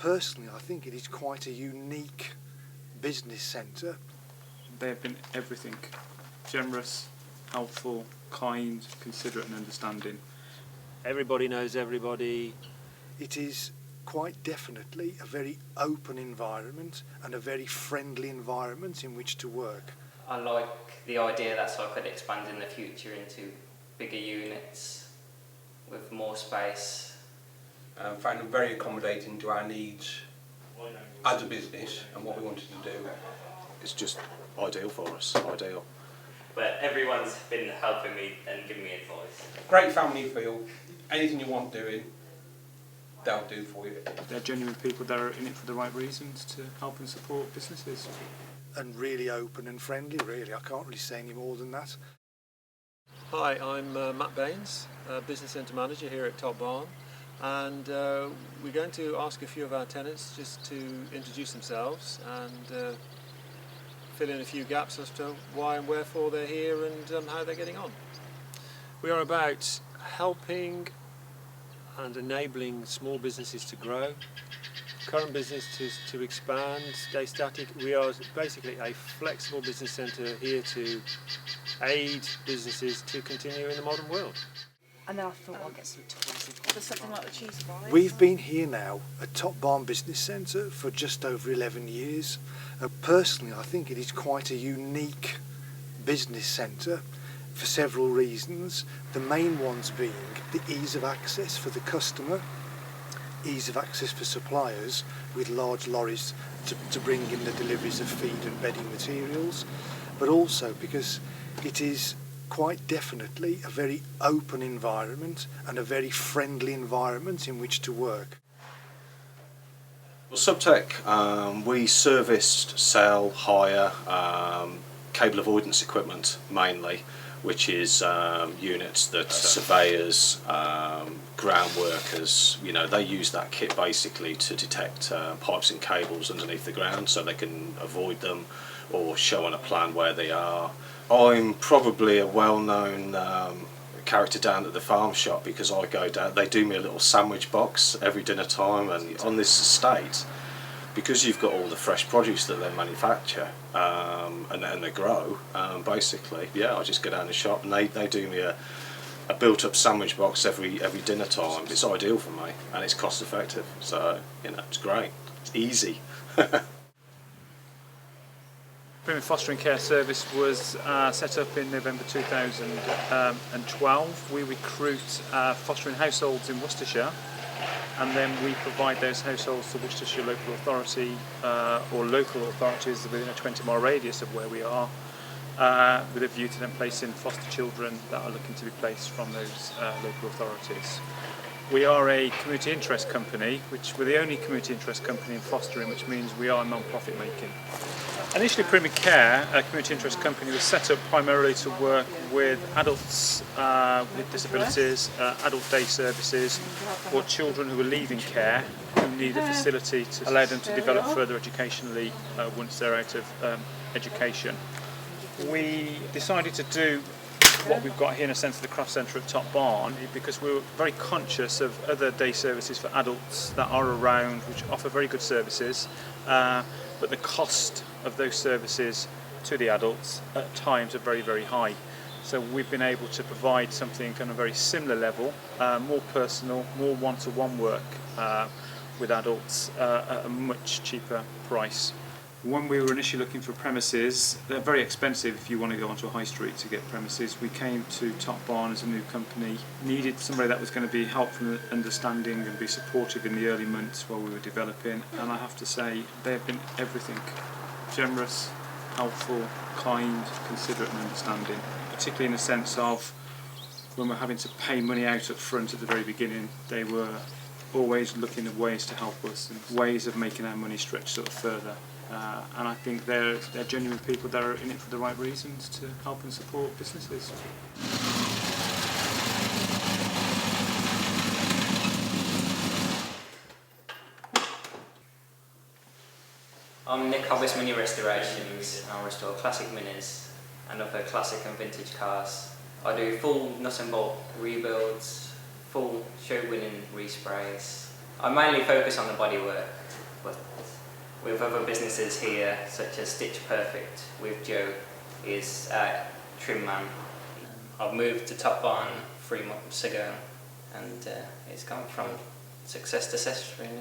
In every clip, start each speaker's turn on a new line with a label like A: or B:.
A: Personally, I think it is quite a unique business centre.
B: They have been everything: generous, helpful, kind, considerate and understanding.
C: Everybody knows everybody.
A: It is quite definitely a very open environment and a very friendly environment in which to work.
D: I like the idea that I could expand in the future into bigger units with more space.
E: Found them very accommodating to our needs as a business and what we wanted to do.
F: It's just ideal for us, ideal.
D: But everyone's been helping me and giving me advice.
E: Great family feel. Anything you want doing, they'll do for you.
B: They're genuine people that are in it for the right reasons to help and support businesses.
A: And really open and friendly, really. I can't really say any more than that.
G: Hi, I'm Matt Baines, Business Centre Manager here at Top Barn, and we're going to ask a few of our tenants just to introduce themselves and fill in a few gaps as to why and wherefore they're here and how they're getting on.
C: We are about helping and enabling small businesses to grow, current businesses to expand, stay static. We are basically a flexible business centre here to aid businesses to continue in the modern world.
H: And then I thought I'll get some toys. There's something like the cheese fries.
A: We've been here now at Top Barn Business Centre for just over 11 years. Personally, I think it is quite a unique business centre for several reasons. The main ones being the ease of access for the customer, ease of access for suppliers with large lorries to bring in the deliveries of feed and bedding materials, but also because it is quite definitely a very open environment and a very friendly environment in which to work.
F: Well, Subtech, we serviced, sell, hire cable avoidance equipment mainly, which is units that surveyors, ground workers, you know, they use that kit basically to detect pipes and cables underneath the ground so they can avoid them or show on a plan where they are. I'm probably a well-known character down at the farm shop because I go down, they do me a little sandwich box every dinner time, and on this estate, because you've got all the fresh produce that they manufacture and they grow, basically, yeah, I just go down the shop and they do me a built-up sandwich box every dinner time. It's ideal for me and it's cost effective, so you know, it's great, it's easy.
B: Premier Fostering Care Service was set up in November 2012. We recruit fostering households in Worcestershire, and then we provide those households to Worcestershire Local Authority or local authorities within a 20-mile radius of where we are, with a view to then placing foster children that are looking to be placed from those local authorities. We are a community interest company, which we're the only community interest company in fostering, which means we are non-profit making. Initially, Premier Care, a community interest company, was set up primarily to work with adults with disabilities, adult day services, or children who are leaving care who need a facility to allow them to develop further educationally once they're out of education. We decided to do what we've got here in a sense of the craft centre at Top Barn because we were very conscious of other day services for adults that are around which offer very good services, but the cost of those services to the adults at times are very, very high. So we've been able to provide something on a very similar level, more personal, more one-to-one work with adults at a much cheaper price. When we were initially looking for premises, they're very expensive if you want to go onto a high street to get premises. We came to Top Barn as a new company, needed somebody that was going to be helpful, understanding and be supportive in the early months while we were developing, and I have to say they have been everything: generous, helpful, kind, considerate and understanding, particularly in the sense of when we're having to pay money out up front at the very beginning. They were always looking at ways to help us and ways of making our money stretch sort of further. And I think they're genuine people that are in it for the right reasons to help and support businesses.
D: I'm Nick Hobbs Mini Restorations. I restore classic minis and other classic and vintage cars. I do full nut and bolt rebuilds, full show winning resprays. I mainly focus on the bodywork. But with other businesses here, such as Stitch Perfect with Joe, is trim man. I've moved to Top Barn 3 months ago, and it's gone from success to success, really.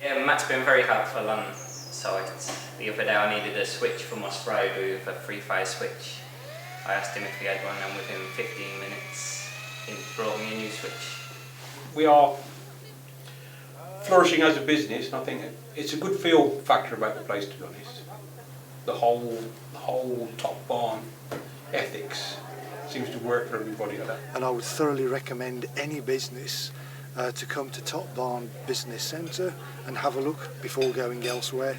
D: Yeah, Matt's been very helpful on site. The other day I needed a switch for my spray booth, a 3-phase switch. I asked him if he had one, and within 15 minutes he brought me a new switch.
E: We are flourishing as a business, and I think it's a good feel factor about the place, to be honest. The whole Top Barn ethics seems to work for everybody.
A: And I would thoroughly recommend any business to come to Top Barn Business Centre and have a look before going elsewhere.